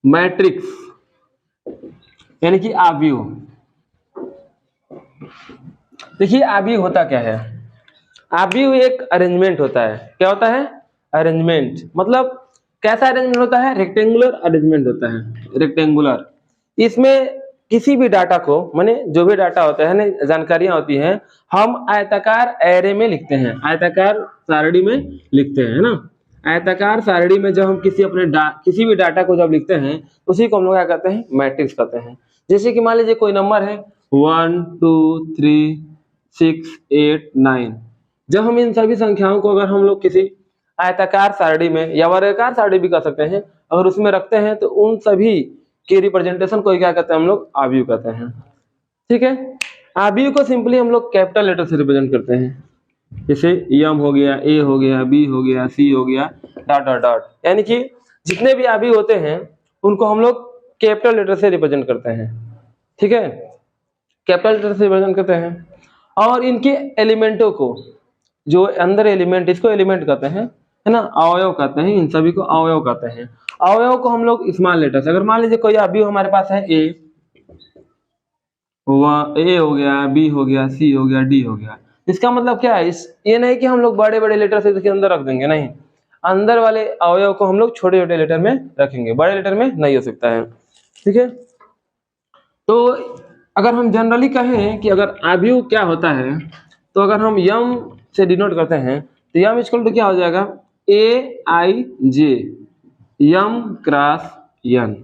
Matrix यानी कि आव्यूह। देखिए आव्यूह होता क्या है, आव्यूह एक अरेंजमेंट होता है। क्या होता है? अरेंजमेंट। मतलब कैसा अरेंजमेंट होता है? रेक्टेंगुलर अरेंजमेंट होता है, रेक्टेंगुलर। इसमें किसी भी डाटा को, माने जो भी डाटा होता है ना, जानकारियां होती हैं, हम आयताकार एरे में लिखते हैं, आयताकार सारणी में लिखते हैं, है ना। आयताकार सारणी में जब हम किसी भी डाटा को जब लिखते हैं, उसी को हम लोग क्या कहते हैं? मैट्रिक्स कहते हैं। जैसे कि मान लीजिए कोई नंबर है 1 2 3 6 8 9। जब हम इन सभी संख्याओं को अगर हम लोग किसी आयताकार सारणी में या वर्गाकार सारणी भी कर सकते हैं, अगर उसमें रखते हैं, तो उन सभी के रिप्रेजेंटेशन को क्या कहते हैं? हम लोग आव्यूह कहते हैं। ठीक है। आव्यूह को सिंपली हम लोग कैपिटल लेटर से रिप्रेजेंट करते हैं। जैसे यम हो गया, ए हो गया, बी हो गया, सी हो गया, डॉट डॉट डॉट। यानी कि जितने भी आव्यूह होते हैं उनको हम लोग कैपिटल लेटर से रिप्रेजेंट करते हैं। ठीक है, कैपिटल लेटर से रिप्रेजेंट करते हैं। और इनके एलिमेंटों को, जो अंदर एलिमेंट, इसको एलिमेंट कहते हैं, है ना, अवयव कहते हैं। इन सभी को अवयव कहते हैं। अवयव को हम लोग स्मॉल लेटर से, अगर मान लीजिए कोई आव्यूह हमारे पास है ए हो गया, बी हो गया, सी हो गया, डी हो गया, इसका मतलब क्या है? ये नहीं कि हम लोग बड़े बड़े लेटर से इसके अंदर रख देंगे, नहीं, अंदर वाले अवयव को हम लोग छोटे छोटे लेटर में रखेंगे, बड़े लेटर में नहीं हो सकता है। ठीक है। तो अगर हम जनरली कहें कि अगर आव्यूह क्या होता है, तो अगर हम यम से डिनोट करते हैं, तो यम इक्वल टू क्या हो जाएगा? ए आई जे यम क्रॉस यन।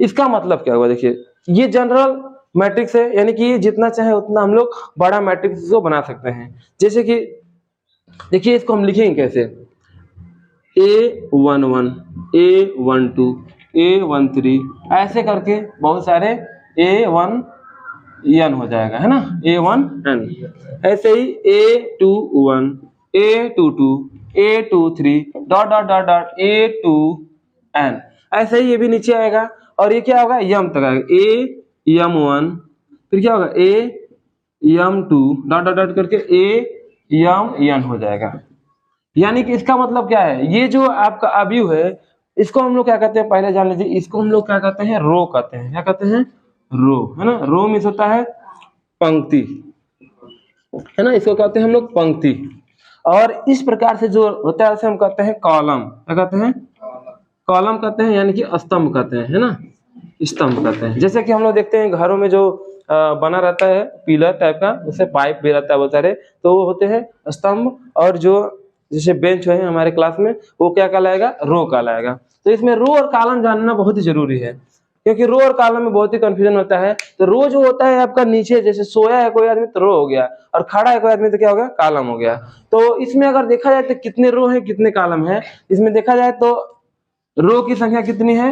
इसका मतलब क्या हुआ? देखिए ये जनरल मैट्रिक्स है, यानी कि ये जितना चाहे उतना हम लोग बड़ा मैट्रिक्स को बना सकते हैं। जैसे कि देखिए इसको हम लिखेंगे कैसे? A11 A12 A13 ऐसे करके बहुत सारे A1N हो जाएगा, है ना, A1N। ऐसे ही A21 A22 A23 dot dot dot dot A2N। ऐसे ही ये भी नीचे आएगा, और ये क्या होगा? यम तक आएगा, AM1, फिर क्या होगा? AM2 डॉट डॉट डॉट करके AMN हो जाएगा। यानी कि इसका मतलब क्या है? ये जो आपका आव्यूह है, इसको हम लोग क्या कहते हैं? पहले जान लीजिए, इसको हम लोग क्या कहते हैं? रो कहते हैं। क्या कहते हैं? रो, है ना। रो मीन्स होता है पंक्ति, है ना, इसको कहते हैं हम लोग पंक्ति। और इस प्रकार से जो होता है उसे हम कहते हैं कॉलम। क्या कहते हैं? कॉलम कहते हैं, यानी कि स्तंभ कहते हैं, है ना, स्तंभ कहते हैं। जैसे कि हम लोग देखते हैं घरों में जो बना रहता है पिलर टाइप का, उससे पाइप भी रहता है बहुत सारे, तो वो होते हैं स्तंभ। और जो जैसे बेंच है हमारे क्लास में, वो क्या कहलाएगा? रो कहलाएगा। तो इसमें रो और कॉलम जानना बहुत ही जरूरी है, क्योंकि रो और कॉलम में बहुत ही कंफ्यूजन होता है। तो रो जो होता है आपका नीचे, जैसे सोया है कोई आदमी तो रो हो गया, और खड़ा है कोई आदमी तो क्या हो गया? कॉलम हो गया। तो इसमें अगर देखा जाए तो कितने रो है, कितने कॉलम है, इसमें देखा जाए तो रो की संख्या कितनी है?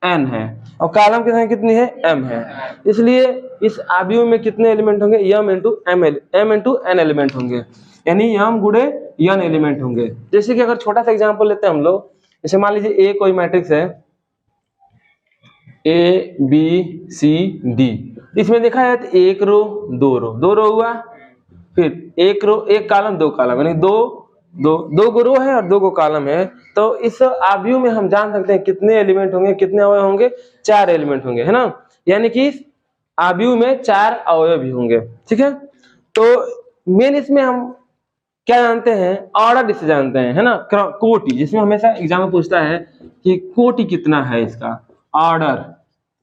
n है, और कॉलम की संख्या कितनी है? m है। इसलिए इस आव्यूह में कितने एलिमेंट होंगे? m इंटू n एलिमेंट होंगे, यानी m गुणे n एलिमेंट होंगे। जैसे कि अगर छोटा सा एग्जांपल लेते हैं हम लोग, जैसे मान लीजिए A कोई मैट्रिक्स है, A B C D। इसमें देखा जाए तो एक रो, दो रो हुआ, फिर एक रो एक कॉलम दो कॉलम, यानी दो गो रो है और दो गो कॉलम है। तो इस आव्यूह में हम जान सकते हैं कितने एलिमेंट होंगे, कितने अवयव होंगे? 4 एलिमेंट होंगे, है ना। यानी कि आव्यूह में 4 अवयव भी होंगे। ठीक है। तो मेन इसमें हम क्या जानते हैं? ऑर्डर इससे जानते हैं, है ना, कोटि, जिसमें हमेशा एग्जाम में पूछता है कि कोटि कितना है इसका, ऑर्डर,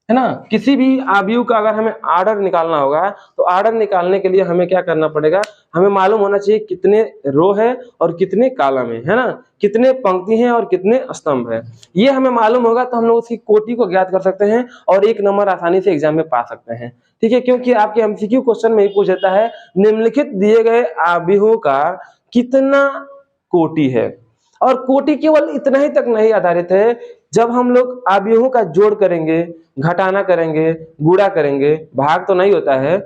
है ना। किसी भी आव्यूह का अगर हमें ऑर्डर निकालना होगा, तो ऑर्डर निकालने के लिए हमें क्या करना पड़ेगा? हमें मालूम होना चाहिए कितने रो है और कितने कॉलम है ना, कितने पंक्ति हैं और कितने स्तंभ है। ये हमें मालूम होगा तो हम लोग उसकी कोटि को ज्ञात कर सकते हैं और 1 नंबर आसानी से एग्जाम में पा सकते हैं। ठीक है, क्योंकि आपके एमसीक्यू क्वेश्चन में ही पूछ देता है निम्नलिखित दिए गए आव्यूहों का कितना कोटि है। और कोटि केवल इतना ही तक नहीं आधारित है, जब हम लोग आव्यूहों का जोड़ करेंगे, घटाना करेंगे, गुणा करेंगे, भाग तो नहीं होता है।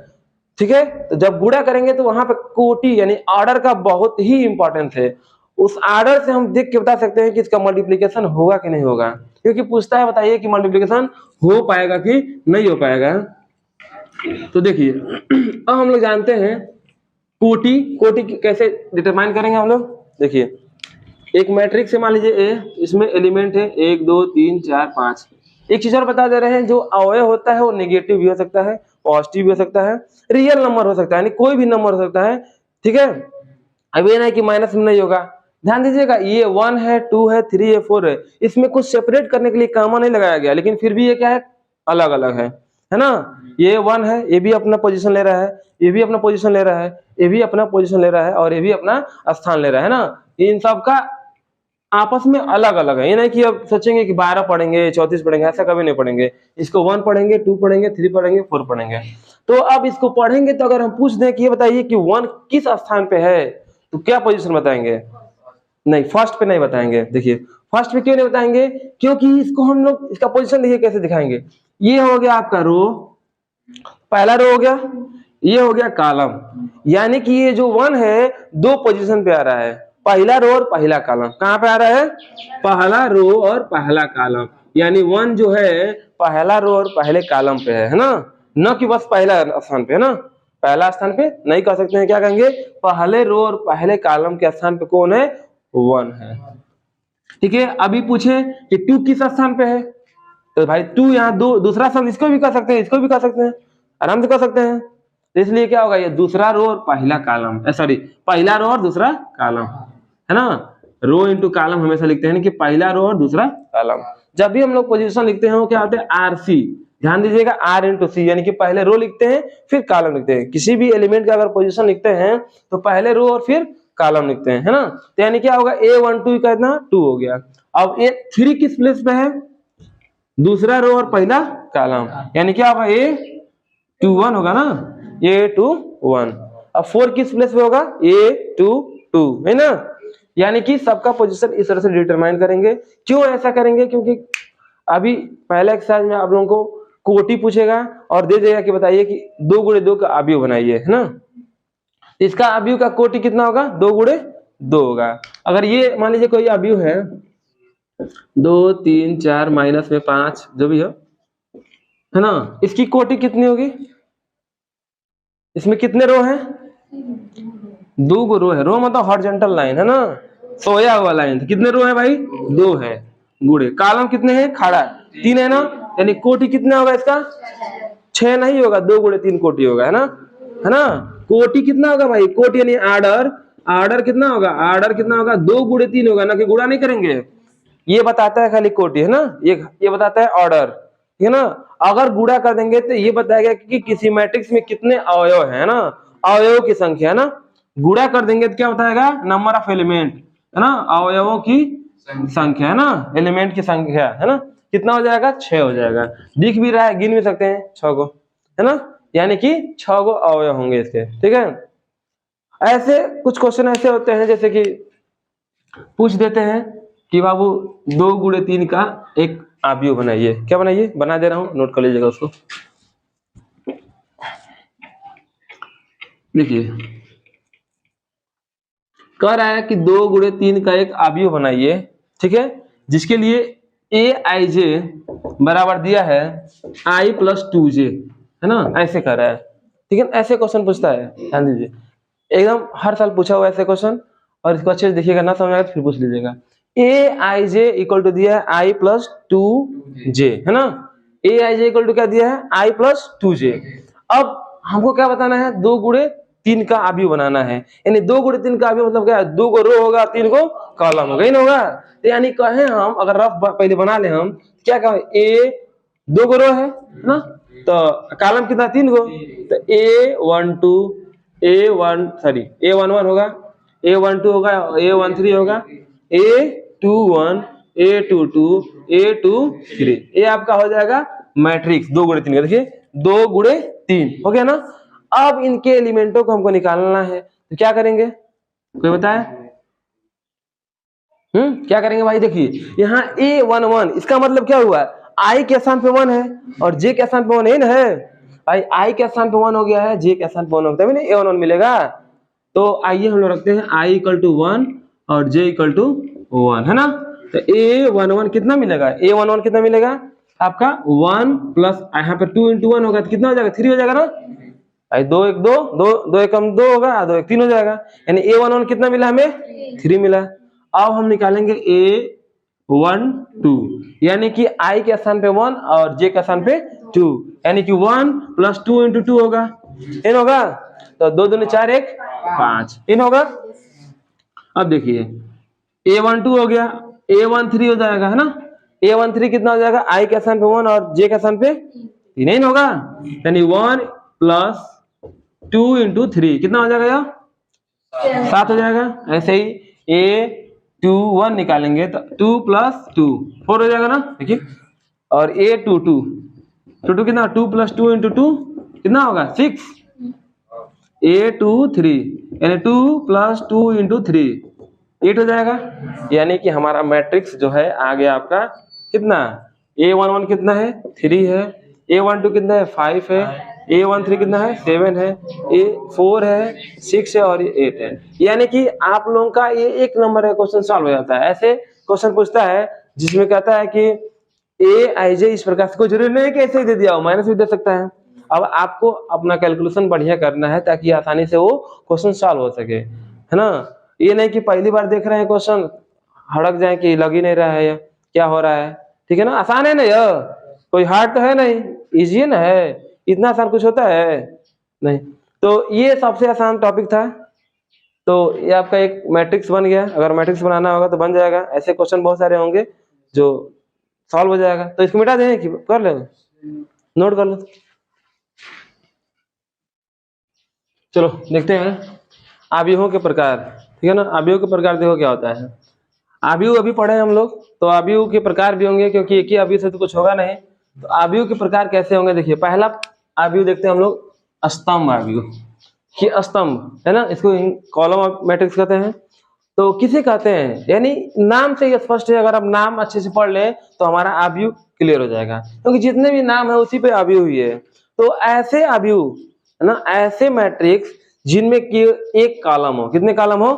ठीक है, तो जब गुणा करेंगे तो वहां पे कोटि यानी ऑर्डर का बहुत ही इंपॉर्टेंस है। उस ऑर्डर से हम देख के बता सकते हैं कि इसका मल्टीप्लिकेशन होगा कि नहीं होगा, क्योंकि पूछता है बताइए कि मल्टीप्लिकेशन हो पाएगा कि नहीं हो पाएगा। तो देखिए अब हम लोग जानते हैं कोटि कैसे डिटरमाइन करेंगे हम लोग। देखिए एक मैट्रिक्स से मान लीजिए ए, इसमें एलिमेंट है 1 2 3 4 5, एक चीज और बता दे रहे हैं, जो अवयव होता है वो नेगेटिव भी हो सकता है, पॉजिटिव भी हो सकता है, रियल नंबर हो सकता है, यानी कोई भी नंबर हो सकता है, ठीक है। अब ये नहीं कि माइनस में नहीं होगा, ध्यान दीजिएगा, ये 1 है, 2 है, 3 है, 4 है, इसमें कुछ सेपरेट करने के लिए कामा नहीं लगाया गया, लेकिन फिर भी ये क्या है, अलग अलग है ना। ये 1 है, ये भी अपना पोजीशन ले रहा है, ये भी अपना पोजीशन ले रहा है, ये भी अपना पोजीशन ले रहा है, और ये भी अपना स्थान ले रहा है ना। इन सब का आपस में अलग अलग है, ये नहीं कि अब सोचेंगे कि 12 पढ़ेंगे 34 पढ़ेंगे, ऐसा कभी नहीं पढ़ेंगे। इसको 1 पढ़ेंगे, 2 पढ़ेंगे, 3 पढ़ेंगे, 4 पढ़ेंगे। तो अब इसको पढ़ेंगे तो अगर हम पूछ दें कि ये बताइए कि 1 किस स्थान पे है, तो क्या पोजीशन बताएंगे? नहीं, फर्स्ट पे नहीं बताएंगे। देखिए फर्स्ट पे क्यों नहीं बताएंगे, क्योंकि इसको हम लोग इसका पोजीशन देखिए कैसे दिखाएंगे। ये हो गया आपका रो, पहला रो हो गया, ये हो गया कॉलम, यानी कि ये जो 1 है 2 पोजीशन पे आ रहा है, पहला रो और पहला कॉलम। कहां पे आ रहा है? पहला रो और पहला कॉलम, यानी 1 जो है पहला रो और पहले कॉलम पे है ना, न कि बस पहला स्थान पे, है ना। पहला स्थान पे नहीं कह सकते हैं, क्या कहेंगे? पहले रो और पहले कॉलम के स्थान पे कौन है? 1 है, ठीक है। अभी पूछे कि 2 किस स्थान पे है, तो भाई 2 यहाँ दूसरा स्थान, इसको भी कह सकते हैं, इसको भी कह सकते हैं, आराम से कह सकते हैं। तो इसलिए क्या होगा, ये दूसरा रो और पहला कॉलम, सॉरी पहला रो और दूसरा कॉलम, है ना। रो इंटू कॉलम हमेशा लिखते हैं कि पहला रो और दूसरा कॉलम। जब भी हम लोग पोजीशन लिखते हैं वो क्या होते हैं? RC, ध्यान दीजिएगा, R इंटू सी, यानी कि पहले रो लिखते हैं फिर कॉलम लिखते हैं। किसी भी एलिमेंट का अगर पोजीशन लिखते हैं तो पहले रो और फिर कॉलम लिखते हैं, है ना। तो यानी क्या होगा, A12 का इतना 2 हो गया। अब A3 किस प्लेस पे है? दूसरा रो और पहला कॉलम, यानी क्या होगा, A21 होगा ना, A21। अब 4 किस प्लेस पे होगा? A22, है ना। यानी कि सबका पोजीशन इस तरह से डिटरमाइन करेंगे। क्यों ऐसा करेंगे? क्योंकि अभी पहले एक्सरसाइज में आप लोगों को कोटि पूछेगा और दे देगा कि बताइए कि 2 गुणे 2 का अवयव बनाइए, है ना। इसका अवयव का कोटि कितना होगा? 2 गुणे 2 होगा। अगर ये मान लीजिए कोई अवयव है 2 3 4 माइनस में 5 जो भी है ना, इसकी कोटि कितनी होगी? इसमें कितने रो हैं? 2 गो रो है। रो मतलब हॉरिजॉन्टल लाइन, है ना, सोया हुआ लाइन। कितने रो है भाई? 2 है। गुणे कॉलम कितने हैं? खड़ा 3 है ना, यानी कोटि कितना होगा इसका? 6 नहीं होगा, 2 गुणे 3 कोटि होगा, है ना। कोटि कितना होगा भाई? कोटि यानी आर्डर कितना होगा? आर्डर कितना होगा? 2 गुणे 3 होगा, ना कि गुणा नहीं करेंगे। ये बताता है खाली कोटि, है ना, ये बताता है ऑर्डर, ठीक है ना। अगर गुणा कर देंगे तो ये बताएगा कि किसी मैट्रिक्स में कितने अवयव है ना, अवयवों की संख्या, है ना। गुणा कर देंगे तो क्या बताएगा? नंबर ऑफ एलिमेंट, है ना, अवयवों की संख्या, है ना, एलिमेंट की संख्या, है ना। कितना हो जाएगा? 6 हो जाएगा। दिख भी रहा है, गिन भी सकते हैं 6 को, है ना, यानी कि 6 गो अवयव होंगे इसके, ठीक है। ऐसे कुछ क्वेश्चन ऐसे होते हैं जैसे कि पूछ देते हैं कि बाबू 2 गुणे 3 का एक अवयव बनाइए। क्या बनाइए? बना दे रहा हूं, नोट कर लीजिएगा उसको। देखिए कह रहा है कि 2 गुणे 3 का एक अवयव बनाइए, ठीक है, जिसके लिए aij बराबर दिया है i प्लस 2j, है ना, ऐसे कर रहा है, ठीक है। ऐसे क्वेश्चन पूछता है, ध्यान दीजिए, एकदम हर साल पूछा हुआ ऐसे क्वेश्चन, और इसको अच्छे से देखिएगा, ना समझ आएगा तो फिर पूछ लीजिएगा। aij इक्वल टू दिया है i प्लस 2j, है ना। aij इक्वल टू क्या दिया है? i plus 2j। अब हमको क्या बताना है? 2 गुणे 3 का अवयव बनाना है, यानी 2 गुणे 3 का अवयव मतलब क्या है? 2 को रो होगा, 3 को कॉलम होगा, ही ना होगा। तो यानी कहे हम, अगर रफ पहले बना ले हम, क्या कहें? a 2 को रो है ना, तो कॉलम कितना? 3 को, तो A11 होगा, A12 होगा, A13 होगा, A21, A22, A23, ये आपका हो जाएगा मैट्रिक्स 2 गुणे 3 का। देखिए 2 गुणे 3 हो गया ना। अब इनके एलिमेंटों को हमको निकालना है, तो क्या करेंगे? कोई बताए? क्या करेंगे भाई? देखिए यहाँ A11, इसका मतलब क्या हुआ? I के स्थान पे 1 है और J के स्थान पे 1 है ना, है भाई। I के स्थान पे 1 हो गया है, J के स्थान पे 1 होता है, तभी A11 मिलेगा। तो आइए हम लोग रखते हैं I इक्वल टू 1 और J इक्वल टू 1, है ना। तो A11 कितना मिलेगा? A11 कितना मिलेगा आपका? 1 प्लस यहाँ पे 2 इंटू 1 होगा तो कितना हो जाएगा? 3 हो जाएगा ना। 2 1 2 2 2 1 2 होगा, 2 1 3 हो जाएगा, यानी A11 कितना मिला हमें? 3 मिला। अब हम निकालेंगे 1 2, यानी कि I के स्थान पे 1 और J के स्थान पे 2, यानी कि 1 + 2 × 2 होगा, इन होगा। तो 2 दूनी 4 1 5, इन होगा। अब देखिए A12 हो गया, A13 हो जाएगा, है ना। A13 कितना हो जाएगा, I के स्थान पे 1 और J के स्थान पे 3, इन होगा। यानी 1 + 2 × 3 कितना हो जाएगा यार, 7 हो जाएगा। ऐसे ही A21 निकालेंगे तो 2 + 2 4 हो जाएगा ना, देखिए। और A22 कितना, 2 + 2 × 2 कितना होगा 6। A23 यानी 2 + 2 × 3 8 हो जाएगा। यानी कि हमारा मैट्रिक्स जो है आ गया आपका कितना, A11 कितना है 3 है, A12 कितना है 5 है, A13 कितना है 7 है, A4 है 6 है और ये 8 है। यानी कि आप लोगों का ये 1 नंबर का क्वेश्चन सॉल्व हो जाता है। ऐसे क्वेश्चन पूछता है जिसमें कहता है कि AIJ इस प्रकार से, कोई जरूरी नहीं है कि ऐसे ही दे दिया हो, माइनस भी दे सकता है। अब आपको अपना कैलकुलेशन बढ़िया करना है ताकि आसानी से वो क्वेश्चन सॉल्व हो सके, है ना। ये नहीं कि पहली बार देख रहे हैं क्वेश्चन हड़क जाए कि लग ही नहीं रहा है, क्या हो रहा है, ठीक है ना। आसान है ना, यह कोई हार्ड तो है नहीं, इजी है ना, है इतना आसान कुछ होता है नहीं। तो ये सबसे आसान टॉपिक था। तो ये आपका एक मैट्रिक्स बन गया। अगर मैट्रिक्स बनाना होगा तो बन जाएगा, ऐसे क्वेश्चन बहुत सारे होंगे जो सॉल्व हो जाएगा। तो इसको मिटा दें कि कर ले, नोट कर लो। चलो देखते हैं आव्यूहों के प्रकार, ठीक है ना। आव्यूह के प्रकार देखो क्या होता है। आव्यूह अभी पढ़े हम लोग, तो आव्यूह के प्रकार भी होंगे क्योंकि एक ही आव्यूह से तो कुछ होगा नहीं। तो आव्यूह के प्रकार कैसे होंगे, देखिए पहला आव्यूह देखते हैं हम लोग, स्तंभ आव्यूह। ये स्तंभ है ना, इसको कॉलम ऑफ मैट्रिक्स कहते हैं। तो किसे कहते हैं, यानी नाम से ही स्पष्ट है। अगर आप नाम अच्छे से पढ़ ले तो हमारा आव्यूह क्लियर हो जाएगा, क्योंकि जितने भी नाम है उसी पे आव्यूह ही है। तो ऐसे आव्यूह है ना, ऐसे मैट्रिक्स जिनमें कि एक कॉलम हो, कितने कॉलम हो,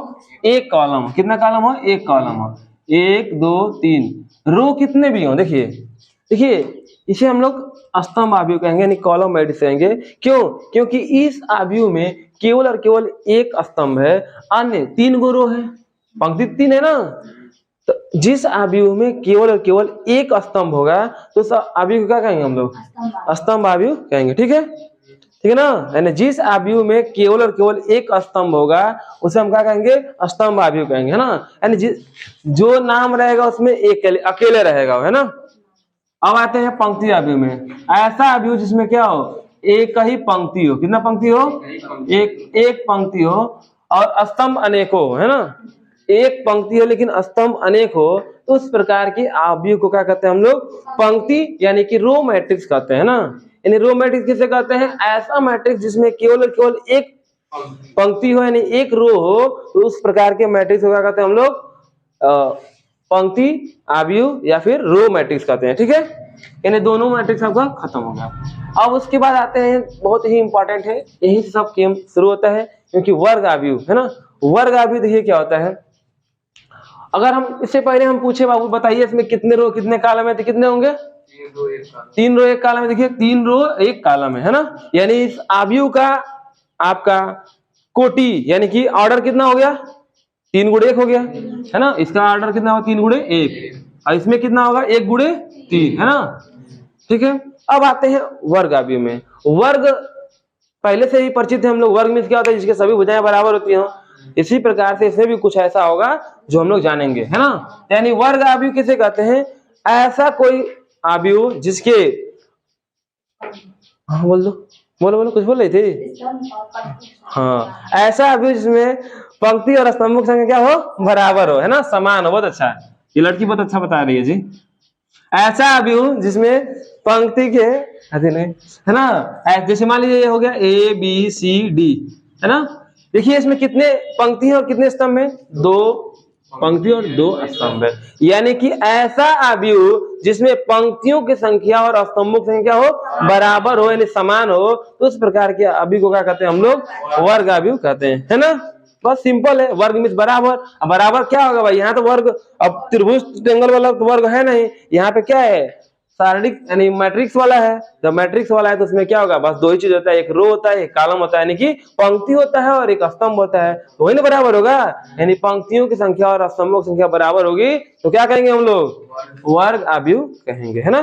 एक कॉलम, कितना कॉलम हो, एक कॉलम हो, 1 2 3 रो कितने भी हो। देखिए देखिए इसे हम लोग स्तंभ आव्यूह कहेंगे, यानी कॉलम मैट्रिक्स कहेंगे। क्यों, क्योंकि इस आव्यूह में केवल और केवल एक स्तंभ है, अन्य 3 गो रो है, पंक्ति 3 है ना। तो जिस आव्यूह में केवल और केवल एक स्तंभ होगा तो उस आव्यूह को क्या कहेंगे हम लोग, स्तंभ आव्यूह कहेंगे, ठीक है, ठीक है ना। यानी जिस आव्यूह में केवल और केवल एक स्तंभ होगा उसे हम क्या कहेंगे, स्तंभ आव्यूह कहेंगे, है ना। यानी जो नाम रहेगा उसमें एक अकेले रहेगा, है ना। अब आते हैं पंक्ति आव्यूह में। ऐसा आव्यूह जिसमें क्या हो, एक ही पंक्ति हो, कितना पंक्ति हो, एक पंक्ति हो और स्तंभ अनेक हो, है ना। एक पंक्ति हो लेकिन स्तंभ अनेक हो, तो उस प्रकार की आव्यूह को क्या कहते हैं हम लोग, पंक्ति यानी कि रो मैट्रिक्स कहते हैं ना। यानी रो मैट्रिक्स किसे कहते हैं, ऐसा मैट्रिक्स जिसमें केवल और केवल एक पंक्ति हो, यानी एक रो हो, तो उस प्रकार के मैट्रिक्स को क्या कहते हैं हम लोग, पंक्ति आव्यूह या फिर रो मैट्रिक्स कहते हैं, ठीक है। यानी दोनों मैट्रिक्स आपका खत्म हो गया। अब उसके बाद आते हैं, बहुत ही इंपॉर्टेंट है, यही से सब गेम शुरू होता है, क्योंकि वर्ग आव्यूह, है ना। वर्ग आव्यूह देखिए क्या होता है। अगर हम इससे पहले हम पूछे बाबू बताइए इसमें कितने रो कितने कॉलम है, तो कितने होंगे, 3 रो 1 कॉलम है। देखिए 3 रो 1 कॉलम है ना। यानी इस आव्यूह का आपका कोटि यानी कि ऑर्डर कितना हो गया, 3 × 1 हो गया, है ना। इसका ऑर्डर कितना होगा, 3 × 1, और इसमें कितना होगा 1 × 3, है ना, ठीक है। अब आते हैं वर्ग आव्यूह में। वर्ग पहले से ही परिचित है हम लोग। वर्ग में क्या होता है, जिसके सभी भुजाएं बराबर होती हैं। इसी प्रकार से इसमें भी कुछ ऐसा होगा जो हम लोग जानेंगे, है ना। यानी वर्ग आव्यूह किसे कहते हैं, ऐसा कोई आव्यूह जिसके, हाँ बोल दो, बोलो बोलो, कुछ बोल रही थी। हाँ, ऐसा आव्यूह जिसमें पंक्ति और स्तंभों की संख्या क्या हो, बराबर हो, है ना, समान हो। बहुत अच्छा, ये लड़की बहुत अच्छा बता रही है जी। ऐसा आव्यूह जिसमें पंक्ति के नहीं, है ना, जैसे मान लीजिए ये हो गया ABCD, है ना। देखिए इसमें कितने पंक्ति हैं और कितने स्तंभ हैं, 2 पंक्ति और 2 स्तंभ है। यानी कि ऐसा आव्यूह जिसमें पंक्तियों की संख्या और स्तंभों की संख्या हो बराबर हो, यानी समान हो, तो उस प्रकार के आव्यूह को क्या कहते हैं हम लोग, वर्ग आव्यूह कहते हैं, है ना। बस सिंपल है, वर्ग मीन्स बराबर। अब बराबर क्या होगा भाई, यहाँ तो वर्ग, अब त्रिभुज ट्रायंगल वाला तो वर्ग है नहीं, यहाँ पे क्या है, सारणिक यानी मैट्रिक्स वाला है। जब मैट्रिक्स वाला है तो उसमें क्या होगा, बस दो ही चीज होता है, एक रो होता है, एक कॉलम होता है, यानी कि पंक्ति होता है और एक स्तंभ होता है, तो वही ना बराबर होगा। यानी पंक्तियों की संख्या और स्तंभों की संख्या बराबर होगी तो क्या कहेंगे हम लोग, वर्ग आव्यूह कहेंगे, है ना।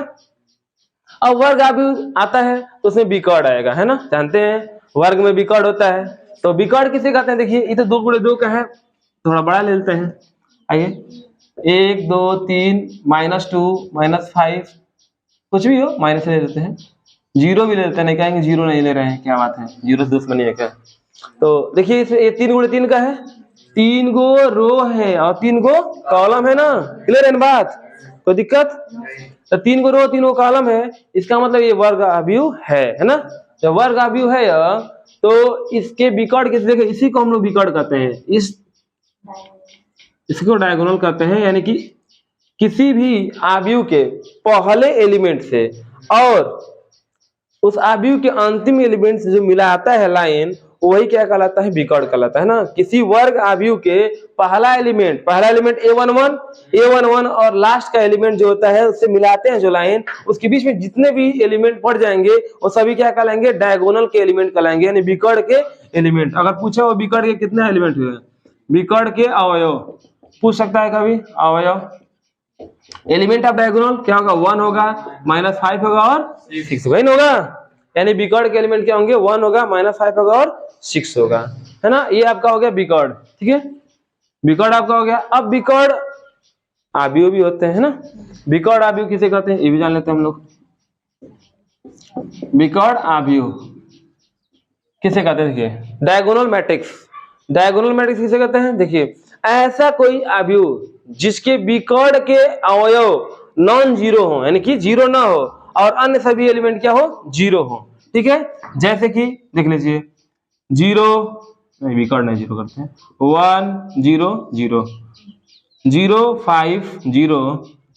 अब वर्ग आव्यूह आता है तो उसमें विकर्ण आएगा, है ना, जानते हैं वर्ग में विकर्ण होता है। तो विकर्ण किसे कहते हैं, देखिए ये तो 2 गुणे 2 का है, थोड़ा बड़ा ले लेते हैं, आइए 1 2 3 -2 -5 कुछ भी हो माइनस ले लेते हैं, 0 भी ले लेते हैं, नहीं कहेंगे 0 नहीं ले रहे हैं, क्या बात है, 0 से दुश्मनी है क्या। तो देखिए इसमें ये 3 गुणे 3 का है, 3 गो रो है और 3 गो कॉलम है ना, क्लियर है ना बात, कोई दिक्कत। तो 3 गो रो 3 गो कॉलम है, इसका मतलब ये वर्ग आव्यूह है ना। जब वर्ग आव्यूह है तो इसके विकर्ण किसे, देखिए इसी को हम लोग विकर्ण कहते हैं, इसको डायगोनल कहते हैं, यानी कि किसी भी आव्यूह के पहले एलिमेंट से और उस आव्यूह के अंतिम एलिमेंट से जो मिला आता है लाइन, वही क्या कहलाता है, विकर्ण कहलाता है ना। किसी वर्ग आव्यूह के पहला एलिमेंट A11 और लास्ट का एलिमेंट जो होता है उससे मिलाते हैं जो लाइन, उसके बीच में जितने भी एलिमेंट पड़ जाएंगे वो सभी क्या कहलाएंगे, डायगोनल के एलिमेंट कहलाएंगे, यानी विकर्ण के एलिमेंट। अगर पूछा वो विकर्ण के कितने एलिमेंट हुए, विकर्ण के अवयव पूछ सकता है कभी, अवयव एलिमेंट ऑफ डायगोनल क्या होगा, 1 होगा, -5 होगा और 6 होगा, इन होगा, यानी विकर्ण के एलिमेंट क्या होंगे, 1 होगा, -5 होगा और 6 होगा, है ना। ये आपका हो गया विकर्ण, ठीक है, विकर्ण आपका हो गया। अब विकर्ण आव्यूह भी होते हैं ना, विकर्ण आव्यूह किसे कहते हैं ये भी जान लेते हैं हम लोग। विकर्ण आव्यूह किसे कहते हैं, देखिए डायगोनल मैट्रिक्स, डायगोनल मैट्रिक्स किसे कहते हैं, देखिए ऐसा कोई आव्यूह जिसके विकर्ण के अवयव नॉन जीरो हो, यानी कि जीरो ना हो और अन्य सभी एलिमेंट क्या हो, जीरो हो, ठीक है। जैसे कि देख लीजिए 0 नहीं, विकर्ण नहीं, 0 करते हैं, 1 0 0 0 5 0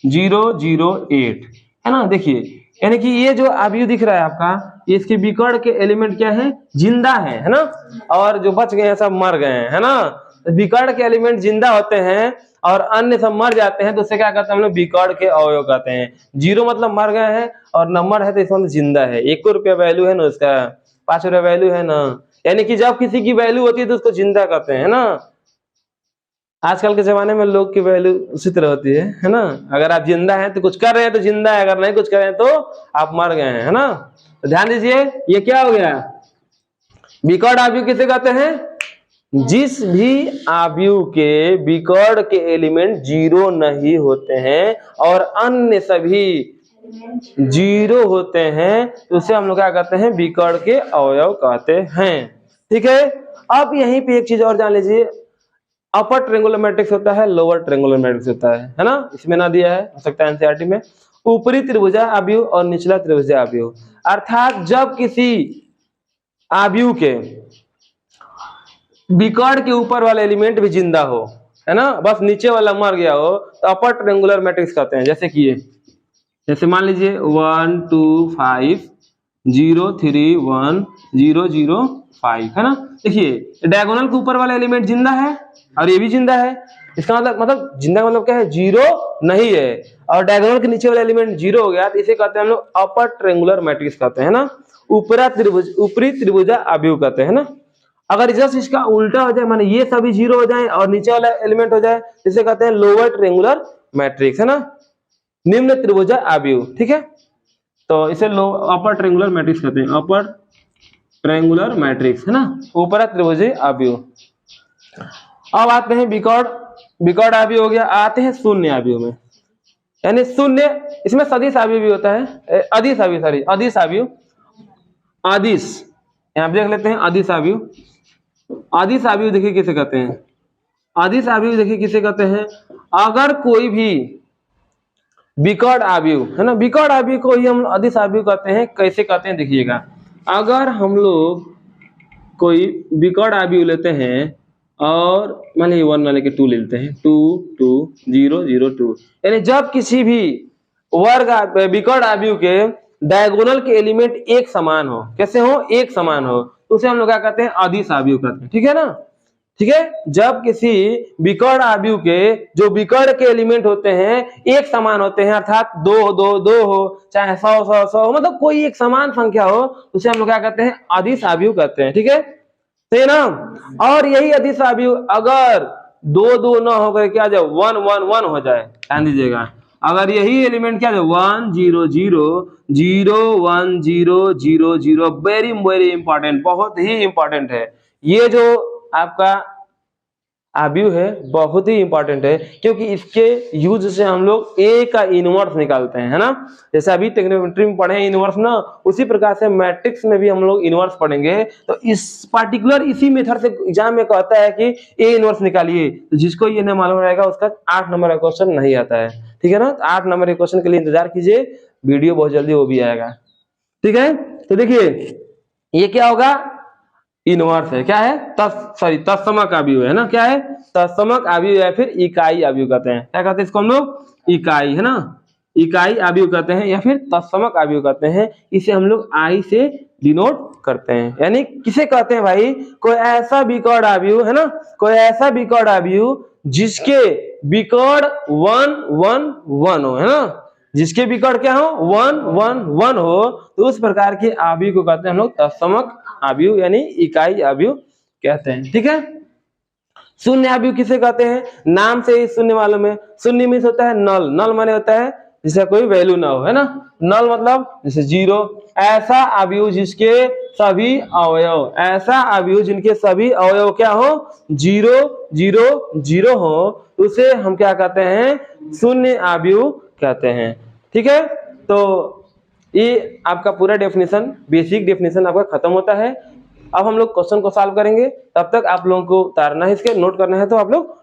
0 0 8, है ना। देखिए यानी कि ये जो आव्यूह दिख रहा है आपका, ये इसके विकर्ण के एलिमेंट क्या है, जिंदा है ना, और जो बच गए हैं सब मर गए हैं, है ना। विकर्ण के एलिमेंट जिंदा होते हैं और अन्य सब मर जाते हैं, तो उससे क्या कहते हैं हम लोग, विकर्ण के अवयव कहते हैं। 0 मतलब मर गए हैं और नंबर है तो इसमें जिंदा है, 1 रुपया वैल्यू है ना उसका, 5 रुपया वैल्यू है ना, यानी कि जब किसी की वैल्यू होती है तो उसको जिंदा कहते हैं ना। आजकल के जमाने में लोग की वैल्यू उसी तरह होती है ना। अगर आप जिंदा हैं तो कुछ कर रहे हैं तो जिंदा है, अगर नहीं कुछ कर रहे हैं तो आप मर गए हैं, है ना। तो ध्यान दीजिए ये क्या हो गया, विकर्ण आव्यूह किसे कहते हैं, जिस भी आव्यूह के विकर्ण के एलिमेंट 0 नहीं होते हैं और अन्य सभी 0 होते हैं, तो उसे हम लोग क्या कहते हैं, विकर्ण के अवयव कहते हैं, ठीक है। अब यहीं पे एक चीज और जान लीजिए, अपर ट्रायंगुलर मैट्रिक्स होता है, लोअर ट्रायंगुलर मैट्रिक्स होता है ना। इसमें ना दिया है, हो सकता है एनसीईआरटी में, ऊपरी त्रिभुजा आव्यूह और निचला त्रिभुजा आव्यूह, अर्थात जब किसी आव्यूह के विकर्ण के ऊपर वाला एलिमेंट भी जिंदा हो, है ना, बस नीचे वाला मर गया हो, तो अपर ट्रायंगुलर मैट्रिक्स कहते हैं। जैसे कि ये, जैसे मान लीजिए 1 2 5 0 3 1 0 0 5, है ना। देखिए डायगोनल के ऊपर वाला एलिमेंट जिंदा है और ये भी जिंदा है, इसका मतलब जिंदा मतलब क्या है, 0 नहीं है, और डायगोनल के नीचे वाला एलिमेंट 0 हो गया, तो इसे कहते हैं हम लोग अपर ट्रायंगुलर मैट्रिक्स कहते हैं ना, ऊपरी त्रिभुजा आव्यूह कहते हैं ना। अगर जस्ट इसका उल्टा हो जाए, माने ये सभी 0 हो जाए और नीचे वाला एलिमेंट हो जाए, इसे कहते हैं लोअर ट्रायंगुलर मैट्रिक्स, है ना, निम्न त्रिभुजा आव्यूह, ठीक है। तो इसे अपर ट्रायंगुलर मैट्रिक्स कहते हैं, अपर ट्रायंगुलर मैट्रिक्स, है ना, ऊपर त्रिभुजी आव्यूह। अब आते हैं विकर्ण आव्यूह हो गया, आते हैं शून्य आव्यूह में, यानी शून्य, इसमें सदिश आव्यूह भी होता है, अदिश आव्यूह, सॉरी अदिश आव्यूह, अदिश, यहाँ देख लेते हैं अदिश आव्यूह। अदिश आव्यूह देखिए किसे कहते हैं, अदिश आव्यूह देखिए किसे कहते हैं, अगर कोई भी विकर्ण आव्यूह, है ना, विकर्ण आव्यूह को ही हम अदिश आव्यूह कहते हैं। कैसे कहते हैं देखिएगा, अगर हम लोग कोई विकर्ण आव्यूह लेते हैं और मान लीजिए 1 ना लेके 2 ले लेते हैं, 2 2 0 0 2, यानी जब किसी भी विकर्ण आव्यूह के डायगोनल के एलिमेंट एक समान हो, कैसे हो, एक समान हो, तो उसे हम लोग क्या कहते हैं, अदिश आव्यूह कहते हैं, ठीक है ना, ठीक है, जब किसी विकर्ण आव्यूह के जो विकर्ण के एलिमेंट होते हैं एक समान होते हैं, अर्थात 2 हो, चाहे 100 हो, मतलब कोई एक समान संख्या हो, उसे हम लोग क्या कहते हैं, अदिश आव्यूह कहते हैं। ठीक है, सही ना। और यही अदिश आव्यूह अगर 2 न होकर क्या जाए 1 हो जाए, ध्यान दीजिएगा, अगर यही एलिमेंट क्या है 1 0 0 0 1 0 0 0, वेरी वेरी इंपॉर्टेंट, बहुत ही इंपॉर्टेंट है ये जो आपका आव्यूह है, बहुत ही इंपॉर्टेंट है, क्योंकि इसके यूज से हम लोग ए का इनवर्स निकालते हैं, है ना। जैसे अभी ट्रिग्नोमेट्री में पढ़े इनवर्स ना, उसी प्रकार से मैट्रिक्स में भी हम लोग इनवर्स पढ़ेंगे। तो इस पार्टिकुलर इसी मेथड से एग्जाम में कहता है कि ए इनवर्स निकालिए, तो जिसको ये नहीं मालूम रहेगा उसका 8 नंबर का क्वेश्चन नहीं आता है। ठीक है ना, 8 नंबर के क्वेश्चन के लिए इंतजार कीजिए, वीडियो बहुत जल्दी वो भी आएगा। ठीक है, तो देखिए ये क्या होगा, इनवर्स है, क्या है, तत्समक आव्यूह है ना, क्या है, तत्समक आव्यूह या फिर इकाई आव्यूह कहते हैं। क्या कहते हैं इसको हम लोग, इकाई, है ना, इकाई आव्यूह कहते हैं या फिर तत्समक आव्यूह कहते हैं। इसे हम लोग आई से डिनोट करते हैं, यानी किसे कहते हैं भाई, कोई ऐसा विकर्ण आव्यूह, है ना, कोई ऐसा विकर्ण आव्यूह जिसके विकर्ण 1 1 1 हो, है ना, जिसके विकर्ण क्या हो 1 1 1 हो, तो उस प्रकार के आव्यूह को कहते हैं हम लोग तत्समक आव्यूह यानी इकाई आव्यूह कहते हैं। ठीक है, शून्य आव्यूह किसे कहते हैं, नाम से ही शून्य मालूम है, शून्य मीन्स होता है नल, नल माने होता है जिसका कोई वैल्यू ना हो, है ना, नल मतलब जैसे 0, ऐसा आव्यूह जिसके सभी अवयव, ऐसा आव्यूह जिनके सभी अवयव क्या हो 0 0 0 हो, उसे हम क्या कहते हैं, शून्य आव्यूह कहते हैं। ठीक है, तो ये आपका पूरा डेफिनेशन, बेसिक डेफिनेशन आपका खत्म होता है। अब हम लोग क्वेश्चन को सॉल्व करेंगे, तब तक आप लोगों को उतारना है, इसके नोट करना है तो आप लोग